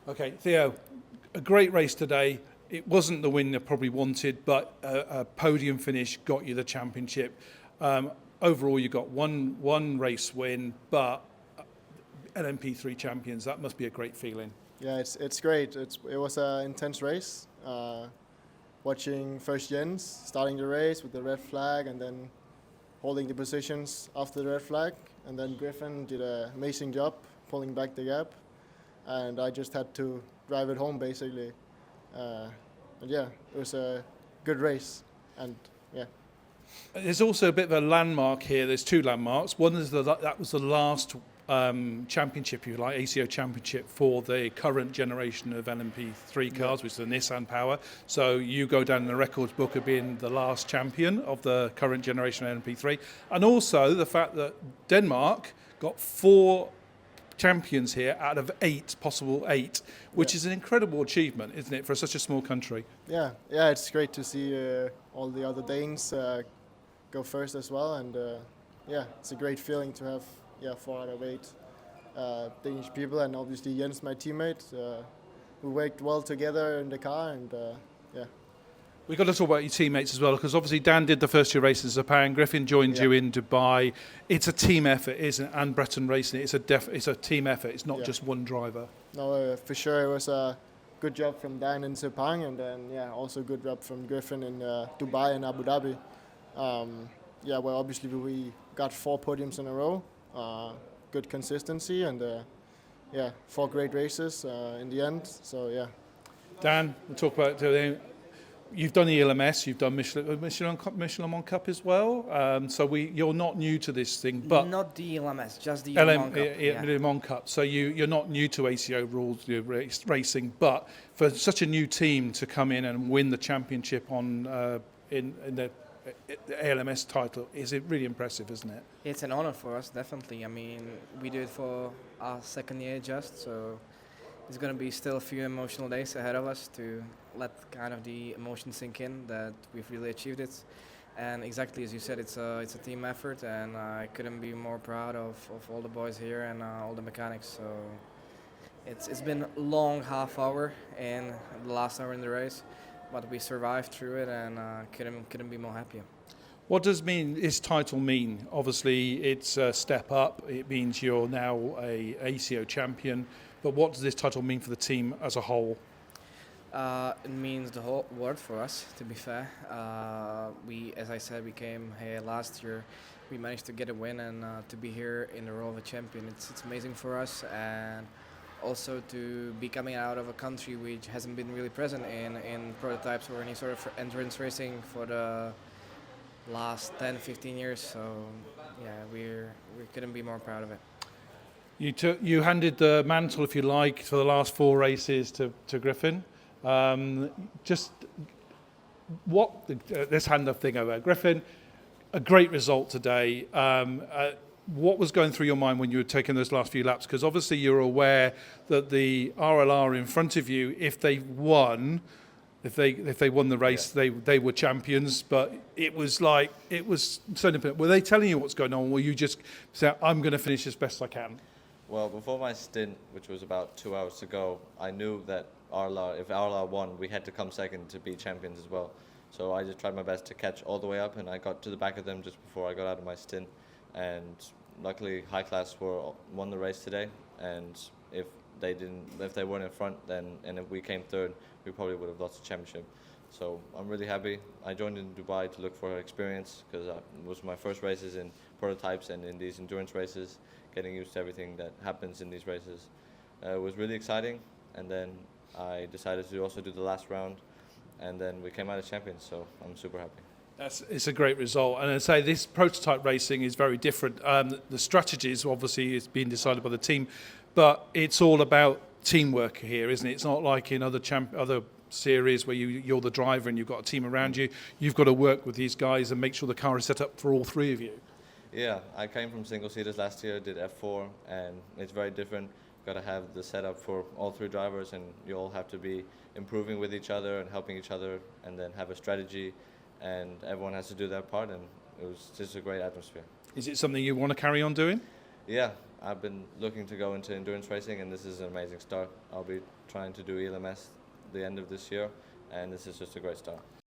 Okay, Theo, a great race today. It wasn't the win you probably wanted, but a podium finish got you the championship. Overall, you got one race win, but LMP3 champions. That must be a great feeling. Yeah, it's great. It was an intense race. Watching first Jens starting the race with the red flag and then holding the positions after the red flag, and then Griffin did an amazing job pulling back the gap, and I just had to drive it home basically. But yeah, it was a good race, and yeah. There's also a bit of a landmark here. There's two landmarks. One is that was the last championship, if you like, ACO championship for the current generation of LMP3 cars, which is the Nissan Power. So you go down in the records book of being the last champion of the current generation of LMP3. And also the fact that Denmark got 4 champions here out of 8, possible 8, which is an incredible achievement, isn't it, for such a small country? Yeah, it's great to see all the other Danes go first as well, and yeah, it's a great feeling to have 4 out of 8 Danish people, and obviously Jens, my teammate, we worked well together in the car, and yeah. We've got to talk about your teammates as well, because obviously Dan did the first 2 races in Japan, Griffin joined you in Dubai. It's a team effort, isn't it? And Bretton Racing, it's a team effort, it's not just one driver. No, for sure, it was a good job from Dan in Sepang, and then also good job from Griffin in Dubai and Abu Dhabi. Well, obviously we got 4 podiums in a row, good consistency, and 4 great races in the end. So yeah. Dan, we'll talk about you've done the LMS, you've done Michelin Cup as well. So you're not new to this thing, but not the LMS, just the Le Mans Cup. So you're not new to ACO rules racing, but for such a new team to come in and win the championship on in the ALMS title is it really impressive, isn't it? It's an honor for us, definitely. I mean, we do it for our second year just, so it's going to be still a few emotional days ahead of us to let kind of the emotion sink in that we've really achieved it. And exactly as you said, it's a team effort, and I couldn't be more proud of all the boys here and all the mechanics. So it's been a long half hour in the last hour in the race, but we survived through it, and couldn't be more happier. What does this title mean? Obviously, it's a step up. It means you're now a ACO champion. But what does this title mean for the team as a whole? It means the whole world for us, to be fair. As I said, we came here last year. We managed to get a win, and to be here in the role of a champion, it's amazing for us. And also to be coming out of a country which hasn't been really present in prototypes or any sort of endurance racing for the last 10-15 years. So yeah, we couldn't be more proud of it. You handed the mantle, if you like, for the last 4 races to Griffin. Let's hand the thing over. Griffin, a great result today. What was going through your mind when you were taking those last few laps? Because obviously you're aware that the RLR in front of you, if they won the race, they were champions. But it was so independent. Were they telling you what's going on? Or were you just say, I'm going to finish as best I can? Well, before my stint, which was about 2 hours to go, I knew that if RLR won, we had to come second to be champions as well. So I just tried my best to catch all the way up, and I got to the back of them just before I got out of my stint. And luckily, High Class won the race today. And if they weren't in front, and if we came third, we probably would have lost the championship. So I'm really happy. I joined in Dubai to look for experience because it was my first races in prototypes and in these endurance races. Getting used to everything that happens in these races was really exciting. And then I decided to also do the last round, and then we came out as champions. So I'm super happy. It's a great result, and I say this prototype racing is very different. The strategies obviously is being decided by the team, but it's all about teamwork here, isn't it? It's not like in other series where you're the driver and you've got a team around you. You've got to work with these guys and make sure the car is set up for all 3 of you. Yeah, I came from single-seaters last year, did F4, and it's very different. Got to have the setup for all 3 drivers, and you all have to be improving with each other and helping each other, and then have a strategy, and everyone has to do their part, and it was just a great atmosphere. Is it something you want to carry on doing? Yeah, I've been looking to go into endurance racing, and this is an amazing start. I'll be trying to do ALMS the end of this year, and this is just a great start.